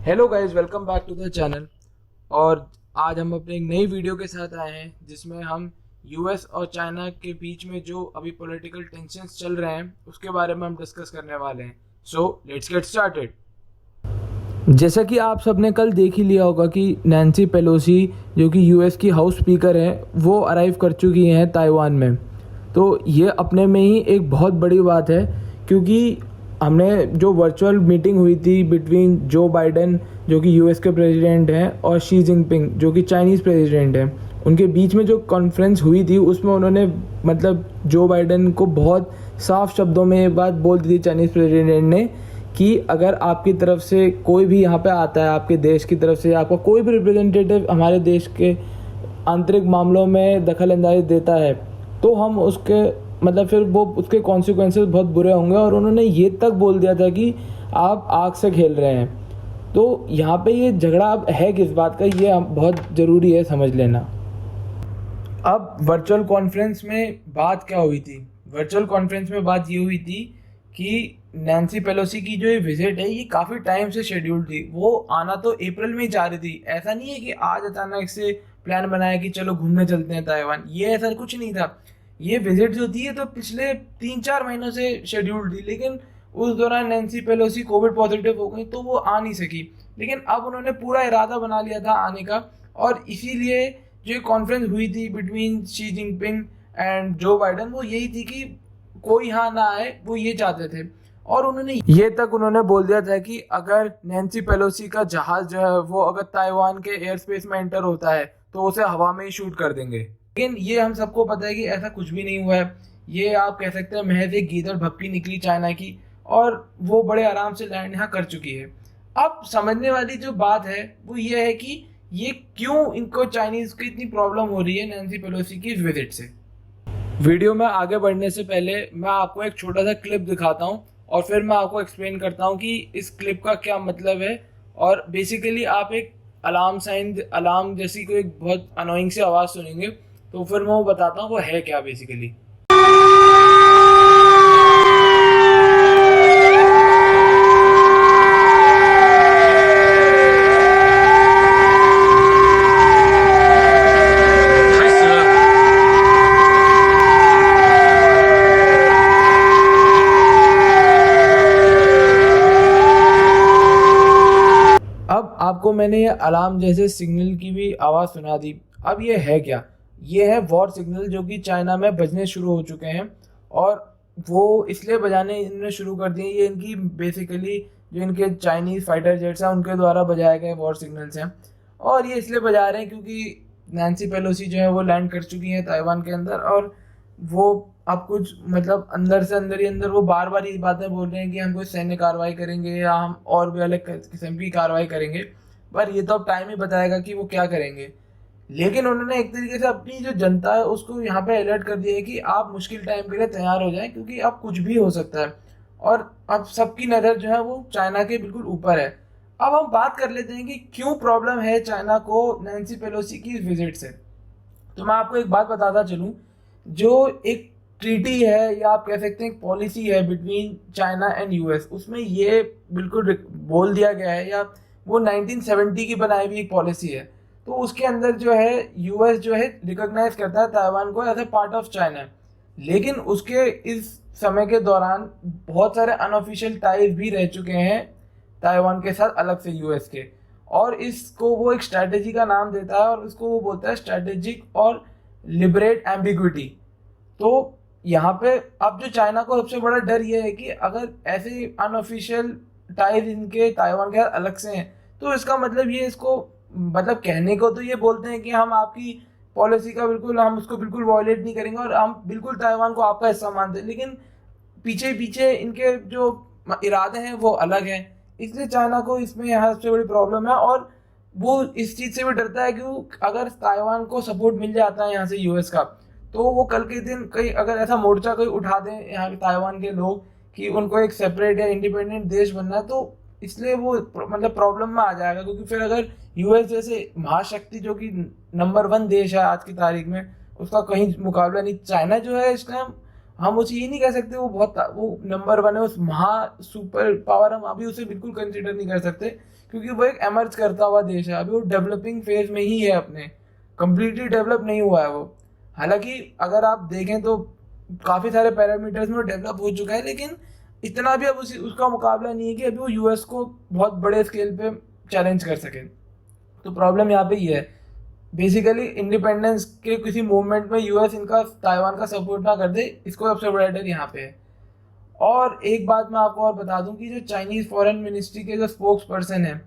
Hello guys, welcome back to the channel. और आज हम अपने एक नई वीडियो के साथ आए हैं जिसमें हम यूएस और चाइना के बीच में जो अभी पॉलिटिकल टेंशन्स चल रहे हैं उसके बारे में हम डिस्कस करने वाले हैं। So let's get started. जैसा कि आप सबने कल देख ही लिया होगा कि नैन्सी पेलोसी जो कि यूएस की हाउस स्पीकर हैं वो अराइव कर चुकी हैं ताइवान में। तो ये अपने में ही एक बहुत बड़ी बात है, क्योंकि हमने जो वर्चुअल मीटिंग हुई थी बिटवीन जो बाइडेन जो कि यूएस के प्रेसिडेंट हैं और शी जिनपिंग जो कि चाइनीज़ प्रेसिडेंट हैं, उनके बीच में जो कॉन्फ्रेंस हुई थी उसमें उन्होंने मतलब जो बाइडेन को बहुत साफ शब्दों में ये बात बोल दी थी चाइनीज़ प्रेसिडेंट ने कि अगर आपकी तरफ से कोई भी यहाँ पे आता है, आपके देश की तरफ से आपका कोई भी रिप्रेजेंटेटिव हमारे देश के आंतरिक मामलों में दखल अंदाजी देता है तो हम उसके मतलब फिर वो उसके कॉन्सिक्वेंसेस बहुत बुरे होंगे। और उन्होंने ये तक बोल दिया था कि आप आग से खेल रहे हैं। तो यहाँ पे ये झगड़ा अब है किस बात का, ये बहुत ज़रूरी है समझ लेना। अब वर्चुअल कॉन्फ्रेंस में बात क्या हुई थी? वर्चुअल कॉन्फ्रेंस में बात ये हुई थी कि नैन्सी पेलोसी की जो ये विजिट है ये काफ़ी टाइम से शेड्यूल थी। वो आना तो अप्रैल में ही जा रही थी, ऐसा नहीं है कि आज अचानक से प्लान बनाया कि चलो घूमने चलते हैं ताइवान, ये ऐसा कुछ नहीं था। ये विजिट जो थी ये तो पिछले 3-4 महीनों से शेड्यूल थी, लेकिन उस दौरान नैन्सी पेलोसी कोविड पॉजिटिव हो गई तो वो आ नहीं सकी। लेकिन अब उन्होंने पूरा इरादा बना लिया था आने का, और इसीलिए जो कॉन्फ्रेंस हुई थी बिटवीन शी जिनपिंग एंड जो बाइडन वो यही थी कि कोई यहाँ ना आए, वो ये चाहते थे। और उन्होंने ये तक उन्होंने बोल दिया था कि अगर नैन्सी पेलोसी का जहाज जो है वो अगर ताइवान के एयर स्पेस में एंटर होता है तो उसे हवा में ही शूट कर देंगे। लेकिन ये हम सबको पता है कि ऐसा कुछ भी नहीं हुआ है। ये आप कह सकते हैं महज एक गीदड़ भपकी निकली चाइना की, और वो बड़े आराम से लैंड यहाँ कर चुकी है। अब समझने वाली जो बात है वो ये है कि ये क्यों इनको चाइनीज की इतनी प्रॉब्लम हो रही है नैन्सी पेलोसी की विजिट से। वीडियो में आगे बढ़ने से पहले मैं आपको एक छोटा सा क्लिप दिखाता हूँ और फिर मैं आपको एक्सप्लेन करता हूँ कि इस क्लिप का क्या मतलब है। और बेसिकली आप एक अलार्म जैसी कोई बहुत अनोइंग सी आवाज़ सुनेंगे, तो फिर मैं वो बताता हूँ वो है क्या बेसिकली। अब आपको मैंने ये अलार्म जैसे सिग्नल की भी आवाज़ सुना दी। अब ये है क्या? ये है वॉर सिग्नल जो कि चाइना में बजने शुरू हो चुके हैं, और वो इसलिए बजाने इन्होंने शुरू कर दिए। ये इनकी बेसिकली जो इनके चाइनीज़ फाइटर जेट्स हैं उनके द्वारा बजाए गए वॉर सिग्नल्स हैं। और ये इसलिए बजा रहे हैं क्योंकि नैन्सी पेलोसी जो है वो लैंड कर चुकी हैं ताइवान के अंदर, और वो अब कुछ मतलब अंदर से अंदर ही अंदर वो बार बार ये बातें बोल रहे हैं कि हम कोई सैन्य कार्रवाई करेंगे या हम और भी अलग किस्म की कार्रवाई करेंगे। पर ये तो अब टाइम ही बताएगा कि वो क्या करेंगे। लेकिन उन्होंने एक तरीके से अपनी जो जनता है उसको यहाँ पे अलर्ट कर दिया है कि आप मुश्किल टाइम के लिए तैयार हो जाएं, क्योंकि अब कुछ भी हो सकता है। और अब सबकी नज़र जो है वो चाइना के बिल्कुल ऊपर है। अब हम बात कर लेते हैं कि क्यों प्रॉब्लम है चाइना को नैन्सी पेलोसी की विजिट से। तो मैं आपको एक बात बताता चलूँ, जो एक ट्रीटी है या आप कह सकते हैं एक पॉलिसी है बिटवीन चाइना एंड यूएस, उसमें ये बिल्कुल बोल दिया गया है, या वो 1970 की बनाई हुई एक पॉलिसी है। तो उसके अंदर जो है यूएस जो है रिकॉग्नाइज करता है ताइवान को as a part of China. लेकिन उसके इस समय के दौरान बहुत सारे अनऑफिशियल टाइज भी रह चुके हैं ताइवान के साथ अलग से यूएस के, और इसको वो एक स्ट्रैटेजी का नाम देता है और इसको वो बोलता है स्ट्रैटेजिक और लिबरेट एम्बिग्विटी। तो यहाँ पे अब जो चाइना को सबसे बड़ा डर ये है कि अगर ऐसे अनऑफिशियल टाइज इनके ताइवान के साथ अलग से हैं तो इसका मतलब ये इसको मतलब कहने को तो ये बोलते हैं कि हम आपकी पॉलिसी का बिल्कुल हम उसको बिल्कुल वॉयलेट नहीं करेंगे और हम बिल्कुल ताइवान को आपका हिस्सा मानते हैं, लेकिन पीछे पीछे इनके जो इरादे हैं वो अलग हैं। इसलिए चाइना को इसमें यहाँ सबसे बड़ी प्रॉब्लम है, और वो इस चीज़ से भी डरता है कि अगर ताइवान को सपोर्ट मिल जाता है यहाँ से यूएस का, तो वो कल के दिन कहीं अगर ऐसा मोर्चा कोई उठा दें यहाँ के ताइवान के लोग कि उनको एक सेपरेट या इंडिपेंडेंट देश बनना है, तो इसलिए वो मतलब प्रॉब्लम में आ जाएगा। क्योंकि फिर अगर यूएस जैसे महाशक्ति जो कि नंबर 1 देश है आज की तारीख में, उसका कहीं मुकाबला नहीं। चाइना जो है इस टाइम हम उसे ये नहीं कह सकते वो नंबर 1 है, उस महा सुपर पावर हम अभी उसे बिल्कुल कंसिडर नहीं कर सकते, क्योंकि वो एक एमर्ज करता हुआ देश है, अभी वो डेवलपिंग फेज में ही है, अपने कम्प्लीटली डेवलप नहीं हुआ है वो। हालांकि अगर आप देखें तो काफ़ी सारे पैरामीटर्स में डेवलप हो चुका है, लेकिन इतना भी अब उसका मुकाबला नहीं है कि अभी वो यूएस को बहुत बड़े स्केल पे चैलेंज कर सके। तो प्रॉब्लम यहाँ पे ये है, बेसिकली इंडिपेंडेंस के किसी मूवमेंट में यूएस इनका ताइवान का सपोर्ट ना कर दे, इसको सबसे बड़ा डर यहाँ पे है। और एक बात मैं आपको और बता दूं कि जो चाइनीज़ फॉरेन मिनिस्ट्री के जो स्पोक्स पर्सन है,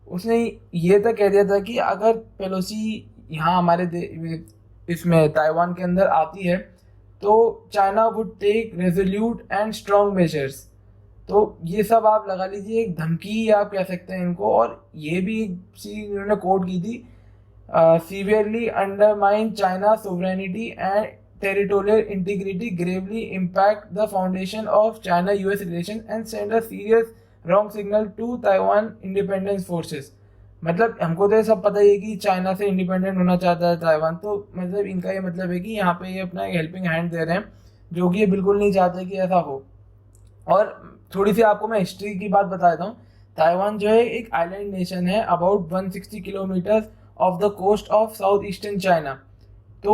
उसने ये तक कह दिया था कि अगर पेलोसी यहाँ हमारे इसमें ताइवान के अंदर आती है तो China would take resolute and strong measures. तो ये सब आप लगा लीजिए एक धमकी आप कह सकते हैं इनको। और ये भी इन्होंने कोट की थी, severely undermine China's sovereignty and territorial integrity, gravely impact the foundation of China-US relations and send a serious wrong signal to Taiwan independence forces। मतलब हमको तो ये सब पता ही है कि चाइना से इंडिपेंडेंट होना चाहता है ताइवान, तो मतलब इनका ये मतलब है कि यहाँ पे ये अपना हेल्पिंग हैंड दे रहे हैं, जो कि ये बिल्कुल नहीं चाहते कि ऐसा हो। और थोड़ी सी आपको मैं हिस्ट्री की बात बता देता हूँ। ताइवान जो है एक आइलैंड नेशन है, about 160 kilometre off the coast of south eastern China. तो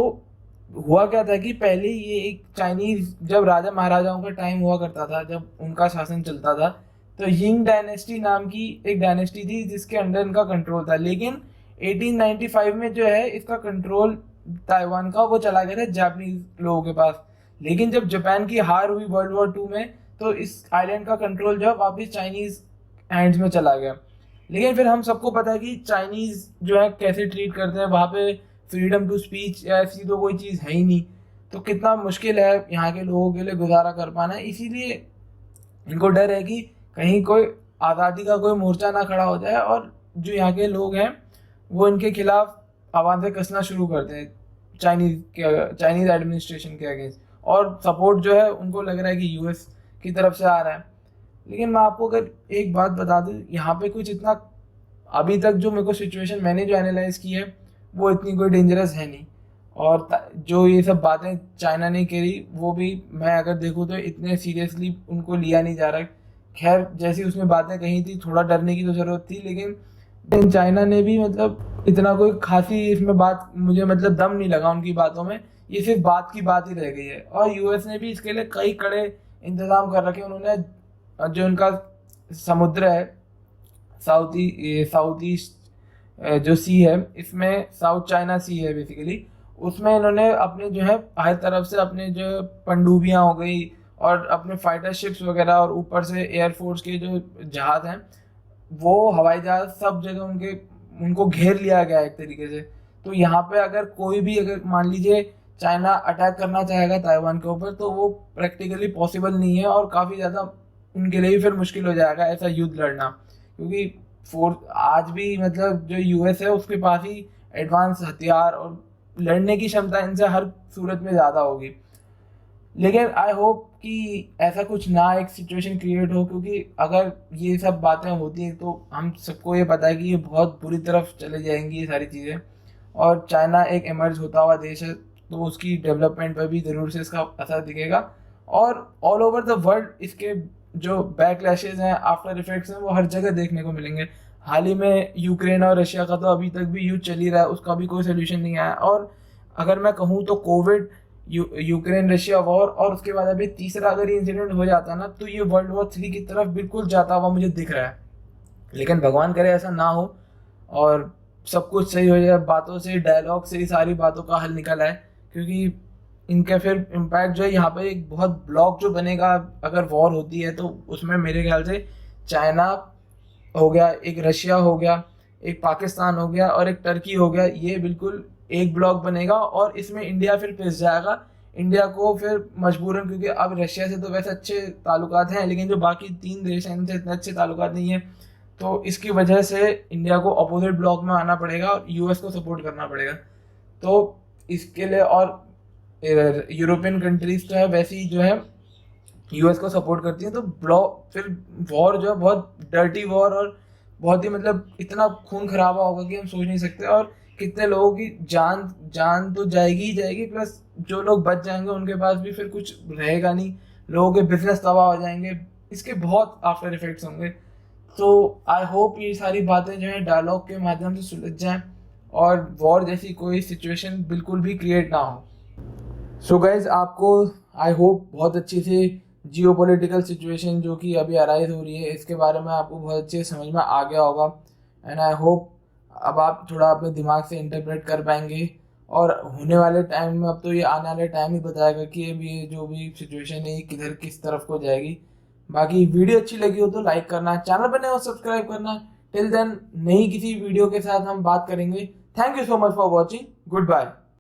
हुआ क्या था कि पहले ये एक चाइनीज जब राजा महाराजाओं का टाइम हुआ करता था, जब उनका शासन चलता था, तो यिंग डायनेस्टी नाम की एक डायनेस्टी थी जिसके अंडर इनका कंट्रोल था। लेकिन 1895 में जो है इसका कंट्रोल ताइवान का वो चला गया था जापानीज लोगों के पास। लेकिन जब जापान की हार हुई वर्ल्ड वॉर 2 में, तो इस आइलैंड का कंट्रोल जो है वापस चाइनीज हैंड्स में चला गया। लेकिन फिर हम सबको पता है कि चाइनीज जो है कैसे ट्रीट करते हैं, वहाँ पे फ्रीडम टू स्पीच या ऐसी तो कोई चीज़ है ही नहीं। तो कितना मुश्किल है यहाँ के लोगों के लिए गुजारा कर पाना। इसीलिए इनको डर है कि कहीं कोई आज़ादी का कोई मोर्चा ना खड़ा हो जाए और जो यहाँ के लोग हैं वो इनके खिलाफ आवाज़ें कसना शुरू करते हैं चाइनीज़ एडमिनिस्ट्रेशन के अगेंस्ट। और सपोर्ट जो है उनको लग रहा है कि यूएस की तरफ से आ रहा है। लेकिन मैं आपको अगर एक बात बता दूं, यहाँ पे कुछ इतना अभी तक जो मेरे को सिचुएशन मैंने जो एनालाइज की है वो इतनी कोई डेंजरस है नहीं। और जो ये सब बातें चाइना ने करी वो भी मैं अगर देखूँ तो इतने सीरियसली उनको लिया नहीं जा रहा। खैर जैसी उसने बातें कही थी, थोड़ा डरने की तो ज़रूरत थी, लेकिन चाइना ने भी मतलब इतना कोई खासी इसमें बात मुझे मतलब दम नहीं लगा उनकी बातों में। ये सिर्फ बात की बात ही रह गई है। और यूएस ने भी इसके लिए कई कड़े इंतज़ाम कर रखे। उन्होंने जो उनका समुद्र है साउथ ईस्ट जो सी है, इसमें साउथ चाइना सी है बेसिकली, उसमें इन्होंने अपने जो है हर तरफ से अपने जो पनडुब्बियाँ हो गई और अपने फाइटर शिप्स वगैरह, और ऊपर से एयरफोर्स के जो जहाज़ हैं वो हवाई जहाज़ सब जगह उनको घेर लिया गया है एक तरीके से। तो यहाँ पे अगर कोई भी अगर मान लीजिए चाइना अटैक करना चाहेगा ताइवान के ऊपर, तो वो प्रैक्टिकली पॉसिबल नहीं है और काफ़ी ज़्यादा उनके लिए भी फिर मुश्किल हो जाएगा ऐसा युद्ध लड़ना। क्योंकि आज भी मतलब जो यूएस है उसके पास ही एडवांस हथियार और लड़ने की क्षमता इनसे हर सूरत में ज़्यादा होगी। लेकिन आई होप कि ऐसा कुछ ना एक सिचुएशन क्रिएट हो, क्योंकि अगर ये सब बातें होती हैं तो हम सबको ये पता है कि ये बहुत बुरी तरफ चले जाएंगी ये सारी चीज़ें। और चाइना एक इमर्ज होता हुआ देश है, तो उसकी डेवलपमेंट पर भी ज़रूर से इसका असर दिखेगा। और ऑल ओवर द वर्ल्ड इसके जो बैकलैशेज हैं, आफ्टर इफेक्ट्स हैं, वो हर जगह देखने को मिलेंगे। हाल ही में यूक्रेन और रशिया का तो अभी तक भी युद्ध चल ही रहा है, उसका भी कोई सोल्यूशन नहीं आया। और अगर मैं कहूँ तो कोविड, यूक्रेन रशिया वॉर, और उसके बाद अभी तीसरा अगर ये इंसिडेंट हो जाता ना, तो ये वर्ल्ड वॉर 3 की तरफ बिल्कुल जाता हुआ मुझे दिख रहा है। लेकिन भगवान करे ऐसा ना हो और सब कुछ सही हो जाए, बातों से डायलॉग से ही सारी बातों का हल निकल आए। क्योंकि इनका फिर इम्पैक्ट जो है यहाँ पे एक बहुत ब्लॉक जो बनेगा अगर वॉर होती है, तो उसमें मेरे ख्याल से चाइना हो गया, एक रशिया हो गया, एक पाकिस्तान हो गया और एक टर्की हो गया, ये बिल्कुल एक ब्लॉक बनेगा। और इसमें इंडिया फिर पिस जाएगा। इंडिया को फिर मजबूरन, क्योंकि अब रशिया से तो वैसे अच्छे ताल्लुकात हैं, लेकिन जो बाकी 3 देश हैं इनसे इतने अच्छे ताल्लुकात नहीं है, तो इसकी वजह से इंडिया को अपोजिट ब्लॉक में आना पड़ेगा और यूएस को सपोर्ट करना पड़ेगा। तो इसके लिए और यूरोपियन कंट्रीज तो है वैसे ही जो है यूएस को सपोर्ट करती हैं, तो ब्लॉक फिर वॉर जो है बहुत डर्टी वॉर और बहुत ही मतलब इतना खून खराबा होगा कि हम सोच नहीं सकते। और कितने लोगों की जान तो जाएगी ही जाएगी, प्लस जो लोग बच जाएंगे उनके पास भी फिर कुछ रहेगा नहीं, लोगों के बिजनेस तबाह हो जाएंगे, इसके बहुत आफ्टर इफेक्ट्स होंगे। तो आई होप ये सारी बातें जो है डायलॉग के माध्यम से सुलझ जाएं और वॉर जैसी कोई सिचुएशन बिल्कुल भी क्रिएट ना हो। सो गाइज, आपको आई होप बहुत अच्छे से जियोपॉलिटिकल सिचुएशन जो कि अभी अराइज हो रही है इसके बारे में आपको बहुत अच्छे से समझ में आ गया होगा। एंड आई होप अब आप थोड़ा अपने दिमाग से इंटरप्रेट कर पाएंगे और होने वाले टाइम में, अब तो ये आने वाले टाइम ही बताएगा कि अब ये जो भी सिचुएशन है ये किधर किस तरफ को जाएगी। बाकी वीडियो अच्छी लगी हो तो लाइक करना, चैनल पर नए हो सब्सक्राइब करना। टिल देन नई किसी वीडियो के साथ हम बात करेंगे। Thank you so much for watching. Good bye.